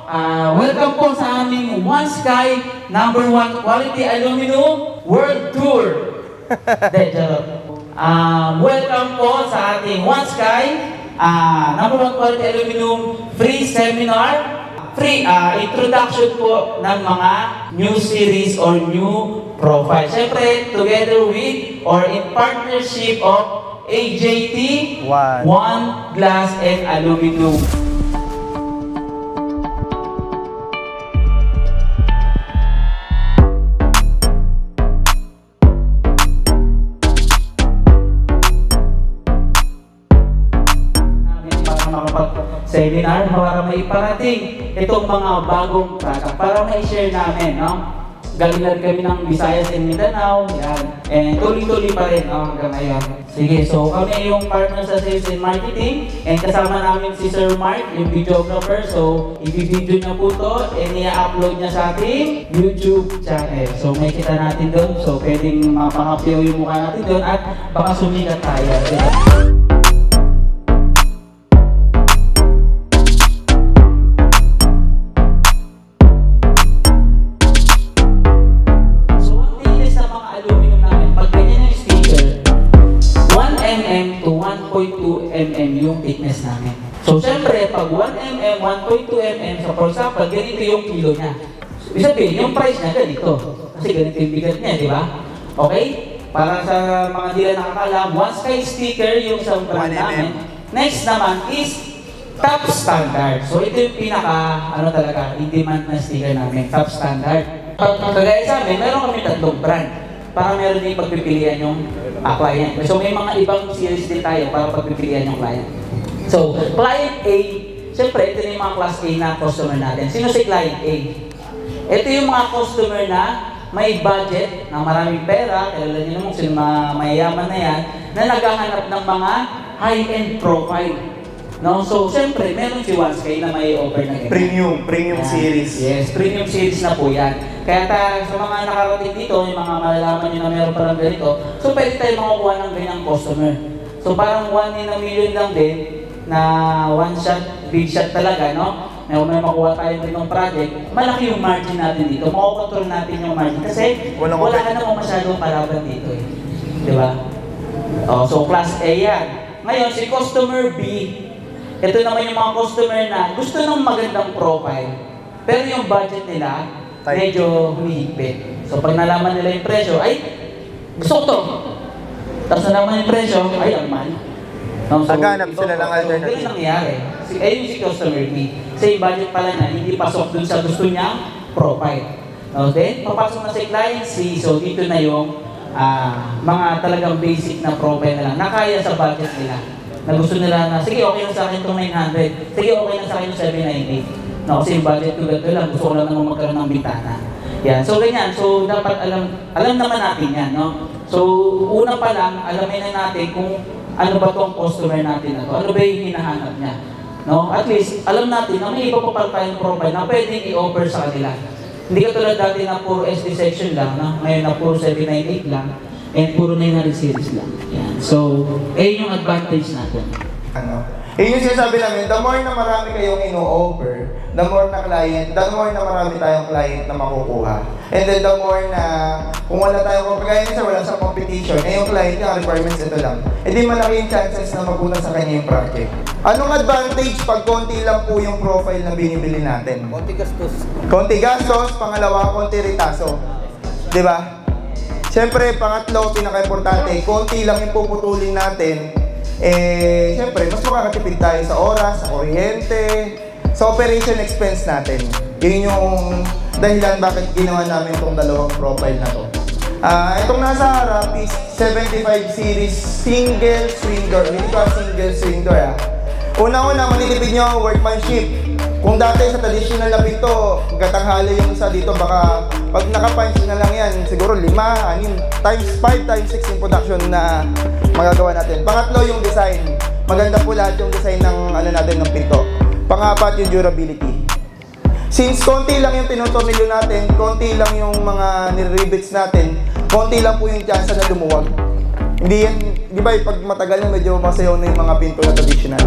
Welcome po sa aming One Sky #1 Quality Aluminum World Tour. Welcome po sa ating One Sky #1 Quality Aluminum free seminar. Free introduction po ng mga new series or new profile. Siyempre, together with or in partnership of AJT, One Glass and Aluminum. Seminar para maiparating itong mga bagong product para ma-share namin, no? Galing na rin kami ng Visayas and Mindanao, yan. And tuloy-tuloy pa rin, no? Hanggang ngayon. Sige, so kami yung partner sa sales and marketing and kasama namin si Sir Mark, yung videographer. So, i-video niya po to and i-upload niya sa ating YouTube channel. So, may kita natin doon. So, pwedeng mapangapyaw yung mukha natin doon at baka sumikat tayo. Yung thickness namin. So, syempre, pag 1mm, 1.2 mm, so for example, ganito yung kilo niya. Ibig sabihin, yung price niya ganito. Kasi ganito yung bigat niya, di ba? Okay? Para sa mga hindi na nakakalam, One Sky sticker yung sa brand namin. Next naman is top standard. So, ito yung pinaka, talaga, in-demand na sticker namin, top standard. Kagaya sa amin, meron kami 3 brand. Para meron din pagpipilian yung client. So may mga ibang series din tayo para pagpipilian yung client. So, client A, siyempre ito yung mga class A na customer natin. Sino si client A? Ito yung mga customer na may budget, na maraming pera, kilala niyo naman sino mayayaman na yan, na naghahanap ng mga high-end profile. No? So, siyempre, meron si One Sky na may offer na ganyan. Premium series. Yes, premium series na po yan. Kaya sa mga nakarating dito, yung mga malalaman nyo na meron parang ganito, so pwede tayo makukuha ng ganyang customer. So parang 1 in a million lang din, na one shot, big shot talaga, no? May makuha tayo din ng project, malaki yung margin natin dito. Makukontrol natin yung margin kasi wala ka naman masyadong kalaban dito eh. Di ba? So class A yan. Ngayon, si customer B, ito naman yung mga customer na gusto ng magandang profile, pero yung budget nila, medyo humihigpit. So pag nalaman nila yung presyo, ay, gusto ko to. Tapos nalaman yung presyo, ay, ang mahal. No, so, Naghanap sila ng alternative. Ganun nangyayari. Ayun si customer B. Kasi yung budget pala na, hindi pasok dun sa gusto niyang profile. Okay? Papasok na si client C. So dito na yung mga talagang basic na profile na lang, na kaya sa budget nila. Na gusto nila na, sige, okay lang sa akin itong 900. Sige, okay lang sa akin itong 798. No, kasi yung budget ko ganito lang, gusto ko lang naman magkaroon ng bintana. Yan. So, ganyan. So, dapat alam naman natin yan, no? So, una pa lang, alamin na natin kung ano ba itong customer natin na to. Ano ba yung hinahanap niya? No? At least, alam natin na may iba pa pala tayong profile na pwedeng i-offer sa kanila. Hindi ka tulad dati na puro SD section lang, no? Ngayon na puro 798 lang, and puro 900 series lang. Yan. So, yung advantage natin. Yung sinasabi namin, the more na marami kayong ino-offer, the more na marami tayong client na makukuha. And then the more na, kung wala tayong kaya wala sa competition, yung client yung requirements ito lang, di malaki yung chances na maguna sa kanya yung project. Anong advantage pag konti lang po yung profile na binibili natin? Konti gastos. Konti gastos, pangalawa, konti ritaso. Diba? Siyempre, pangatlo, pinaka-importante, konti lang yung puputulin natin. Siyempre, mas makakatipid tayo sa oras, sa kuryente, sa operation expense natin. Yun yung dahilan bakit ginawa namin itong dalawang profile na to. Itong nasa harap is 75 series single swing door. Hindi ko single swing door. Una-una, matitipid nyo ang workmanship. Kung dati sa traditional na pinto, gatanghali yung isa dito, baka pag naka-punch na lang yan, siguro 5, 6, times 5, times 6 yung production na magagawa natin. Pangatlo yung design. Maganda po lahat yung design ng natin ng pinto. Pangapat yung durability. Since konti lang yung tinutornilyo natin, konti lang yung mga nire-rivets natin, konti lang po yung chance na lumuwag. Hindi yan, di ba pag matagal na medyo masayaw na yung mga pinto na traditional.